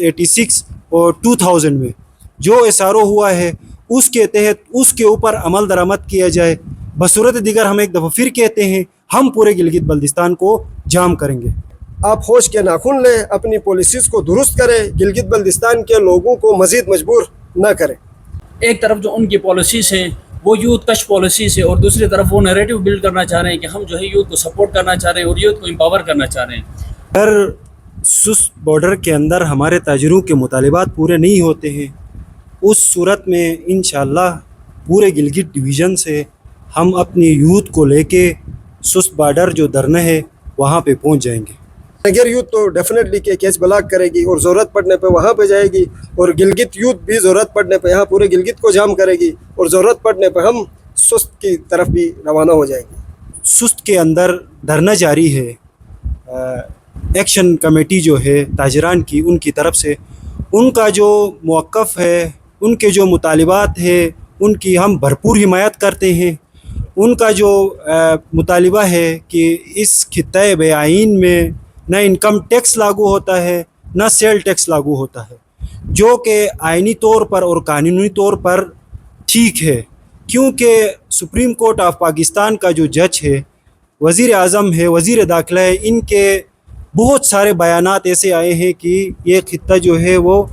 1986 اور 2000 میں جو SRO ہوا ہے اس کے تحت اس کے اوپر عمل درآمد کیا جائے. بصورت دیگر ہم ایک دفعہ پھر کہتے ہیں ہم پورے گلگت بلتستان کو جام کریں گے. آپ ہوش کے ناخن لیں، اپنی پالیسیز کو درست کریں، گلگت بلتستان کے لوگوں کو مزید مجبور نہ کریں. ایک طرف جو ان کی پالیسیز ہیں وہ یوتھ کش پالیسیز ہے، اور دوسری طرف وہ نیریٹو بلڈ کرنا چاہ رہے ہیں کہ ہم جو ہے یوتھ کو سپورٹ کرنا چاہ رہے ہیں اور یوتھ کو امپاور کرنا چاہ رہے ہیں. اگر سست بارڈر کے اندر ہمارے تاجروں کے مطالبات پورے نہیں ہوتے ہیں اس صورت میں انشاءاللہ پورے گلگت ڈویژن سے ہم اپنی یوتھ کو لے کے سست بارڈر جو دھرنا ہے وہاں پہ پہنچ جائیں گے. نگر یوتھ تو ڈیفینیٹلی کیچ بلاک کرے گی اور ضرورت پڑنے پہ وہاں پہ جائے گی، اور گلگت یوتھ بھی ضرورت پڑنے پہ یہاں پورے گلگت کو جام کرے گی، اور ضرورت پڑنے پہ ہم سست کی طرف بھی روانہ ہو جائیں گے. سست کے اندر دھرنا جاری ہے. ایکشن کمیٹی جو ہے تاجران کی ان کی طرف سے ان کا جو موقف ہے، ان کے جو مطالبات ہے ان کی ہم بھرپور حمایت کرتے ہیں. ان کا جو مطالبہ ہے کہ اس خطۂ بے آئین میں نہ انکم ٹیکس لاگو ہوتا ہے نہ سیل ٹیکس لاگو ہوتا ہے، جو کہ آئینی طور پر اور قانونی طور پر ٹھیک ہے، کیونکہ سپریم کورٹ آف پاکستان کا جو جج ہے، وزیر اعظم ہے، وزیر داخلہ ہے، ان کے بہت سارے بیانات ایسے آئے ہیں کہ یہ خطہ جو ہے وہ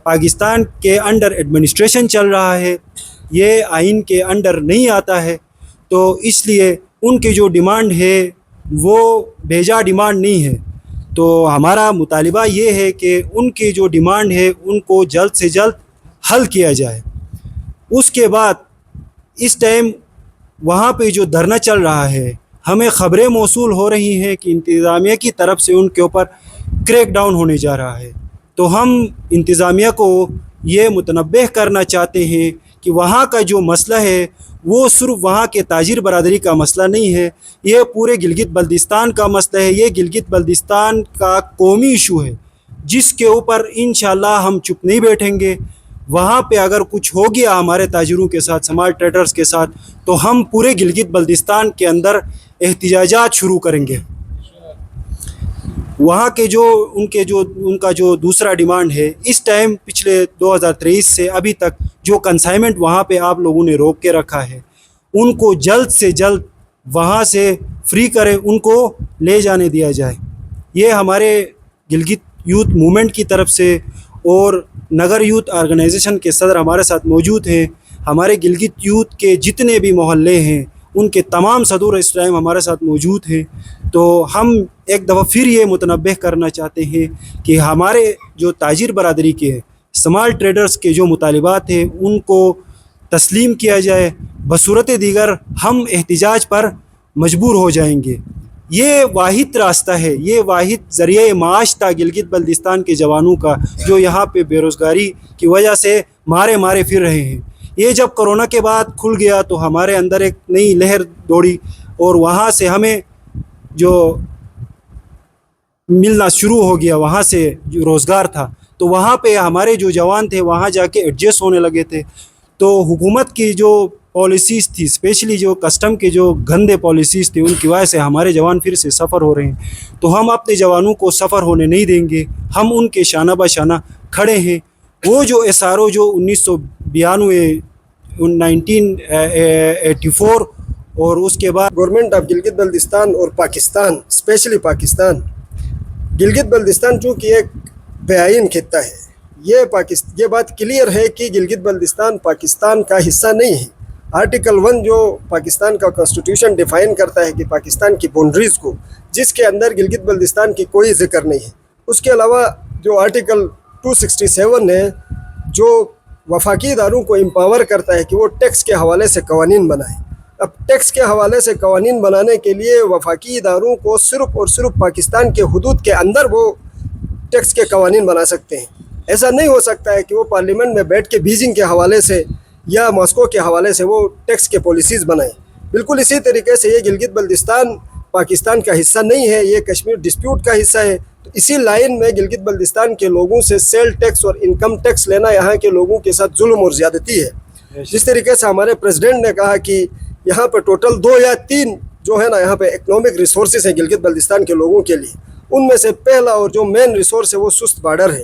پاکستان کے انڈر ایڈمنسٹریشن چل رہا ہے، یہ آئین کے انڈر نہیں آتا ہے. تو اس لیے ان کی جو ڈیمانڈ ہے وہ بھیجا ڈیمانڈ نہیں ہے. تو ہمارا مطالبہ یہ ہے کہ ان کی جو ڈیمانڈ ہے ان کو جلد سے جلد حل کیا جائے. اس کے بعد اس ٹائم وہاں پہ جو دھرنا چل رہا ہے ہمیں خبریں موصول ہو رہی ہیں کہ انتظامیہ کی طرف سے ان کے اوپر کریک ڈاؤن ہونے جا رہا ہے. تو ہم انتظامیہ کو یہ متنبہ کرنا چاہتے ہیں کہ وہاں کا جو مسئلہ ہے وہ صرف وہاں کے تاجر برادری کا مسئلہ نہیں ہے، یہ پورے گلگت بلتستان کا مسئلہ ہے. یہ گلگت بلتستان کا قومی ایشو ہے جس کے اوپر انشاءاللہ ہم چپ نہیں بیٹھیں گے. وہاں پہ اگر کچھ ہو گیا ہمارے تاجروں کے ساتھ، اسمال ٹریڈرز کے ساتھ، تو ہم پورے گلگت بلتستان کے اندر احتجاجات شروع کریں گے. وہاں کے جو ان کا جو دوسرا ڈیمانڈ ہے، اس ٹائم پچھلے 2023 سے ابھی تک جو کنسائنمنٹ وہاں پہ آپ لوگوں نے روک کے رکھا ہے ان کو جلد سے جلد وہاں سے فری کرے، ان کو لے جانے دیا جائے. یہ ہمارے گلگت یوتھ موومنٹ کی طرف سے اور نگر یوتھ آرگنائزیشن کے صدر ہمارے ساتھ موجود ہیں. ہمارے گلگت یوتھ کے جتنے بھی محلے ہیں ان کے تمام صدور اس ٹائم ہمارے ساتھ موجود ہیں. تو ہم ایک دفعہ پھر یہ متنبہ کرنا چاہتے ہیں کہ ہمارے جو تاجر برادری کے اسمال ٹریڈرز کے جو مطالبات ہیں ان کو تسلیم کیا جائے، بصورت دیگر ہم احتجاج پر مجبور ہو جائیں گے. یہ واحد راستہ ہے، یہ واحد ذریعہ معاش تھا گلگت بلتستان کے جوانوں کا جو یہاں پہ بے روزگاری کی وجہ سے مارے پھر رہے ہیں. یہ جب کرونا کے بعد کھل گیا تو ہمارے اندر ایک نئی لہر دوڑی اور وہاں سے ہمیں جو ملنا شروع ہو گیا، وہاں سے جو روزگار تھا تو وہاں پہ ہمارے جو جوان تھے وہاں جا کے ایڈجسٹ ہونے لگے تھے. تو حکومت کی جو پالیسیز تھی، اسپیشلی جو کسٹم کے جو گندے پالیسیز تھے، ان کی وجہ سے ہمارے جوان پھر سے سفر ہو رہے ہیں. تو ہم اپنے جوانوں کو سفر ہونے نہیں دیں گے، ہم ان کے شانہ بہ شانہ کھڑے ہیں. وہ جو SRO جو 1992 1984 اور اس کے بعد گورنمنٹ آف گلگت بلتستان اور پاکستان، اسپیشلی پاکستان، گلگت بلتستان چونکہ ایک بے آئین خطہ ہے، یہ بات کلیئر ہے کہ گلگت بلتستان پاکستان کا حصہ نہیں ہے. آرٹیکل 1 جو پاکستان کا کانسٹیٹیوشن ڈیفائن کرتا ہے کہ پاکستان کی باؤنڈریز کو، جس کے اندر گلگت بلتستان کی کوئی ذکر نہیں ہے. اس کے علاوہ جو آرٹیکل 267 ہے جو وفاقی اداروں کو امپاور کرتا ہے کہ وہ ٹیکس کے حوالے سے قوانین بنائیں. اب ٹیکس کے حوالے سے قوانین بنانے کے لیے وفاقی اداروں کو صرف اور صرف پاکستان کے حدود کے اندر وہ ٹیکس کے قوانین بنا سکتے ہیں. ایسا نہیں ہو سکتا ہے کہ وہ پارلیمنٹ میں بیٹھ کے بیجنگ کے حوالے سے یا ماسکو کے حوالے سے وہ ٹیکس کے پالیسیز بنائیں. بالکل اسی طریقے سے یہ گلگت بلتستان پاکستان کا حصہ نہیں ہے، یہ کشمیر ڈسپیوٹ کا حصہ ہے. تو اسی لائن میں گلگت بلتستان کے لوگوں سے سیل ٹیکس اور انکم ٹیکس لینا یہاں کے لوگوں کے ساتھ ظلم اور زیادتی ہے. جس طریقے سے ہمارے پریزیڈنٹ نے کہا کہ یہاں پہ ٹوٹل 2 یا 3 جو ہے نا یہاں پہ اکنامک ریسورسز ہیں گلگت بلتستان کے لوگوں کے لیے، ان میں سے پہلا اور جو مین ریسورس ہے وہ سست بارڈر ہے.